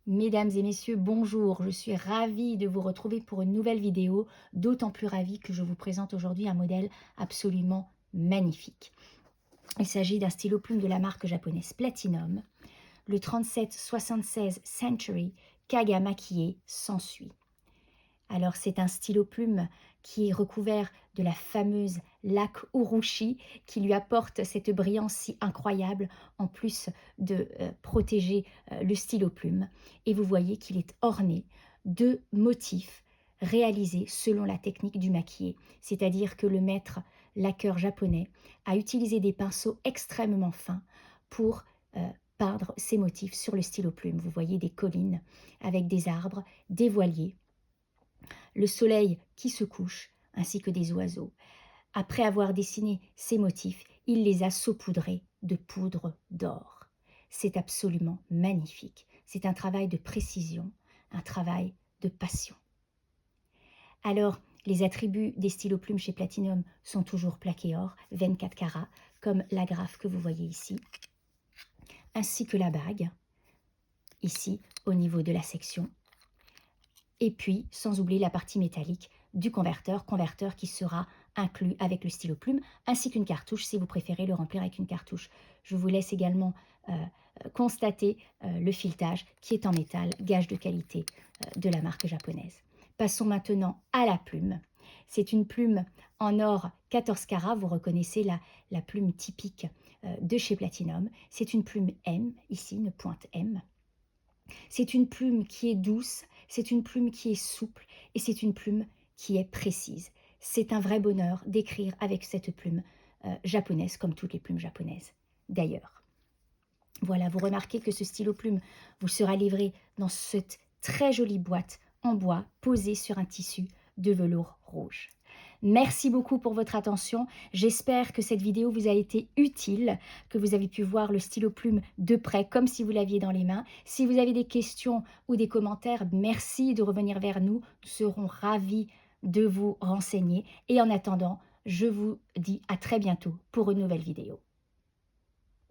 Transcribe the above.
Mesdames et messieurs, bonjour. Je suis ravie de vous retrouver pour une nouvelle vidéo, d'autant plus ravie que je vous présente aujourd'hui un modèle absolument magnifique. Il s'agit d'un stylo plume de la marque japonaise Platinum. Le 3776 Century Kaga maquillé s'ensuit. Alors c'est un stylo plume qui est recouvert de la fameuse laque urushi qui lui apporte cette brillance si incroyable en plus de protéger le stylo plume. Et vous voyez qu'il est orné de motifs réalisés selon la technique du maquillé. C'est-à-dire que le maître laqueur japonais a utilisé des pinceaux extrêmement fins pour peindre ces motifs sur le stylo plume. Vous voyez des collines avec des arbres, des voiliers, le soleil qui se couche, ainsi que des oiseaux. Après avoir dessiné ces motifs, il les a saupoudrés de poudre d'or. C'est absolument magnifique. C'est un travail de précision, un travail de passion. Alors, les attributs des stylos plumes chez Platinum sont toujours plaqués or, 24 carats, comme l'agrafe que vous voyez ici, ainsi que la bague, ici, au niveau de la section. Et puis, sans oublier la partie métallique du converteur qui sera inclus avec le stylo plume, ainsi qu'une cartouche si vous préférez le remplir avec une cartouche. Je vous laisse également constater le filetage qui est en métal, gage de qualité de la marque japonaise. Passons maintenant à la plume. C'est une plume en or 14 carats, vous reconnaissez la plume typique de chez Platinum. C'est une plume M, ici une pointe M. C'est une plume qui est douce, c'est une plume qui est souple et c'est une plume qui est précise. C'est un vrai bonheur d'écrire avec cette plume japonaise, comme toutes les plumes japonaises d'ailleurs. Voilà, vous remarquez que ce stylo plume vous sera livré dans cette très jolie boîte en bois posée sur un tissu de velours rouge. Merci beaucoup pour votre attention. J'espère que cette vidéo vous a été utile, que vous avez pu voir le stylo plume de près, comme si vous l'aviez dans les mains. Si vous avez des questions ou des commentaires, merci de revenir vers nous. Nous serons ravis de vous renseigner. Et en attendant, je vous dis à très bientôt pour une nouvelle vidéo.